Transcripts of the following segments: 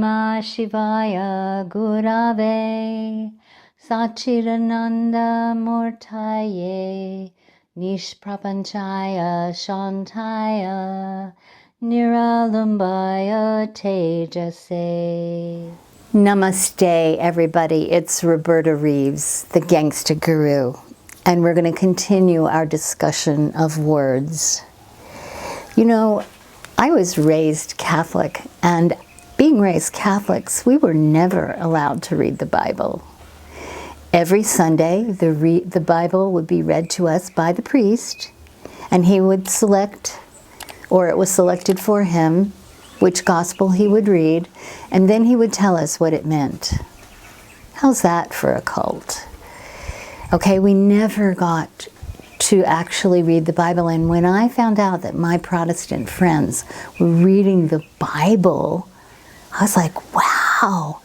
Namah Shivaya Gurave Sachidananda Murtaye Nishprapanchaya Shantaya Niralumbaya Tejase. Namaste, everybody. It's Roberta Reeves, the Gangsta Guru, and we're going to continue our discussion of words. You know, I was raised Catholic, and being raised Catholics, we were never allowed to read the Bible. Every Sunday, the Bible would be read to us by the priest, and he would select, or it was selected for him, which gospel he would read, and then he would tell us what it meant. How's that for a cult? Okay, we never got to actually read the Bible, and when I found out that my Protestant friends were reading the Bible, I was like, wow.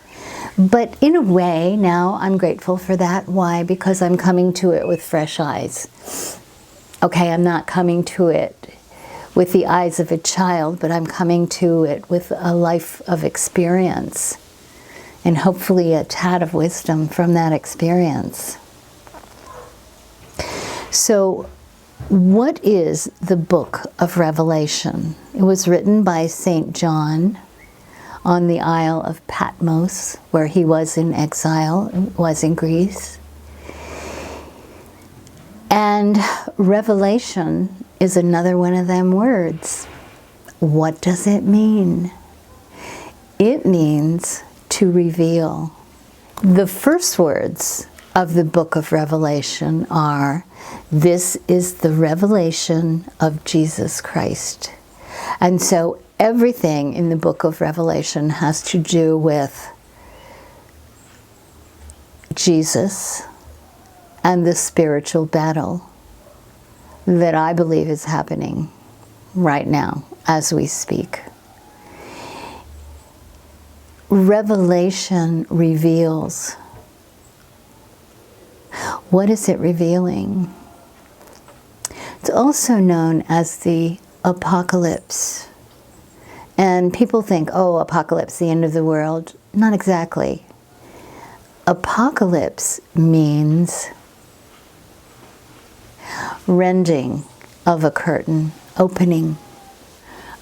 But in a way, now I'm grateful for that. Why? Because I'm coming to it with fresh eyes. Okay, I'm not coming to it with the eyes of a child, but I'm coming to it with a life of experience and hopefully a tad of wisdom from that experience. So, what is the book of Revelation? It was written by St. John on the Isle of Patmos, where he was in exile, was in Greece. And revelation is another one of them words. What does it mean? It means to reveal. The first words of the book of Revelation are, "This is the revelation of Jesus Christ." And so everything in the book of Revelation has to do with Jesus and the spiritual battle that I believe is happening right now as we speak. Revelation reveals. What is it revealing? It's also known as the apocalypse. And people think, oh, apocalypse, the end of the world. Not exactly. Apocalypse means rending of a curtain, opening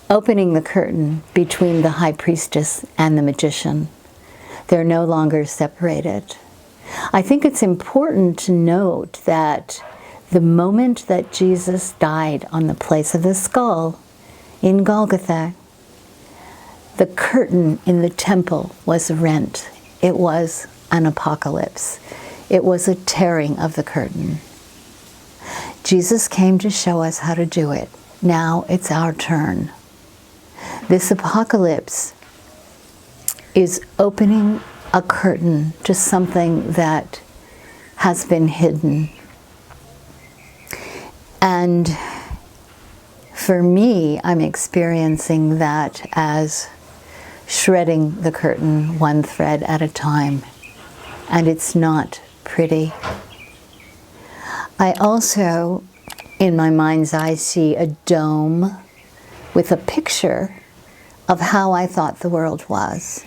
the curtain between the high priestess and the magician. They're no longer separated. I think it's important to note that the moment that Jesus died on the place of the skull in Golgotha, the curtain in the temple was rent. It was an apocalypse. It was a tearing of the curtain. Jesus came to show us how to do it. Now it's our turn. This apocalypse is opening a curtain to something that has been hidden. And for me, I'm experiencing that as shredding the curtain one thread at a time. And it's not pretty. I also, in my mind's eye, see a dome with a picture of how I thought the world was.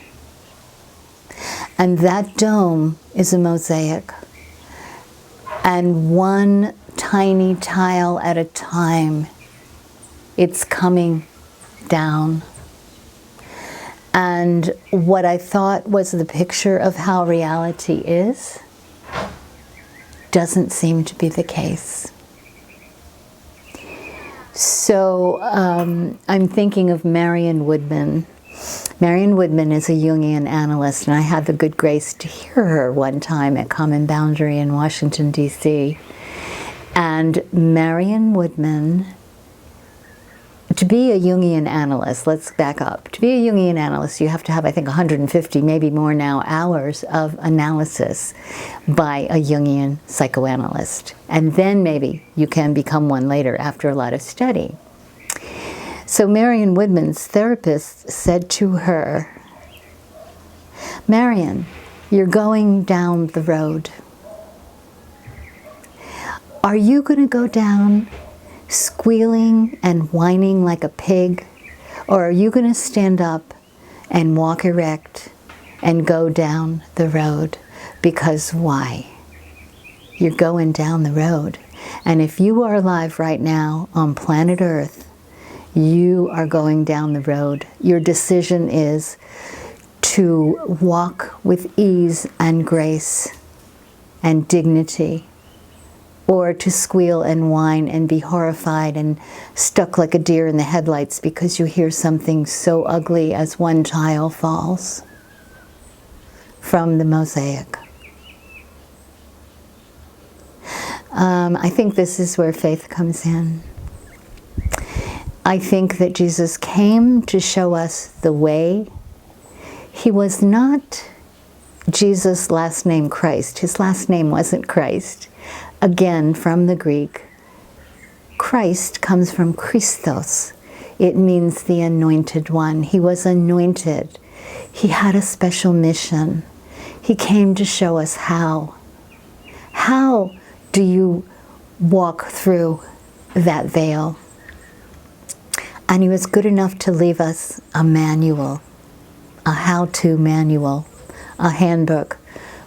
And that dome is a mosaic. And one tiny tile at a time, it's coming down. And what I thought was the picture of how reality is doesn't seem to be the case. So I'm thinking of Marion Woodman. Marion Woodman is a Jungian analyst, and I had the good grace to hear her one time at Common Boundary in Washington, D.C. And Marion Woodman, to be a Jungian analyst, let's back up. To be a Jungian analyst, you have to have, I think, 150, maybe more now, hours of analysis by a Jungian psychoanalyst. And then maybe you can become one later after a lot of study. So Marion Woodman's therapist said to her, "Marion, you're going down the road. Are you going to go down squealing and whining like a pig, or are you going to stand up and walk erect and go down the road. Because why? You're going down the road. And if you are alive right now on planet Earth, you are going down the road. Your decision is to walk with ease and grace and dignity, or to squeal and whine and be horrified and stuck like a deer in the headlights because you hear something so ugly as one child falls from the mosaic. I think this is where faith comes in. I think that Jesus came to show us the way. He was not Jesus' last name Christ. His last name wasn't Christ. Again, from the Greek, Christ comes from Christos. It means the anointed one. He was anointed. He had a special mission. He came to show us how. How do you walk through that veil? And he was good enough to leave us a manual, a how-to manual, a handbook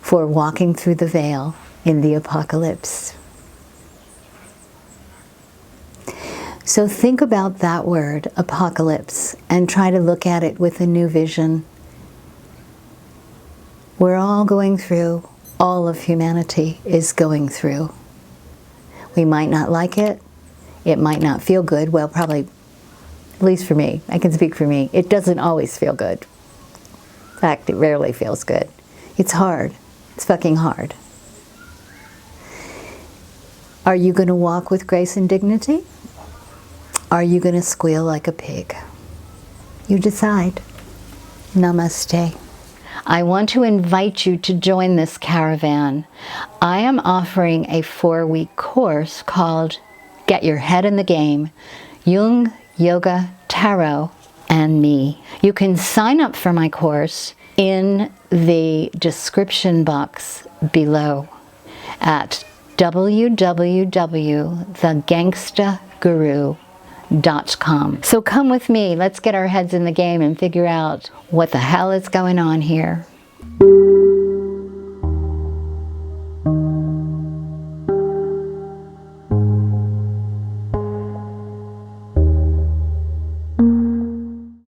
for walking through the veil in the apocalypse. So think about that word, apocalypse, and try to look at it with a new vision. We're all going through, all of humanity is going through. We might not like it. It might not feel good. Well, probably, at least for me, I can speak for me, it doesn't always feel good. In fact, it rarely feels good. It's hard. It's fucking hard. Are you going to walk with grace and dignity? Are you going to squeal like a pig? You decide. Namaste. I want to invite you to join this caravan. I am offering a 4-week course called Get Your Head in the Game, Jung, Yoga, Tarot, and Me. You can sign up for my course in the description box below at www.thegangstaguru.com. So come with me, let's get our heads in the game and figure out what the hell is going on here.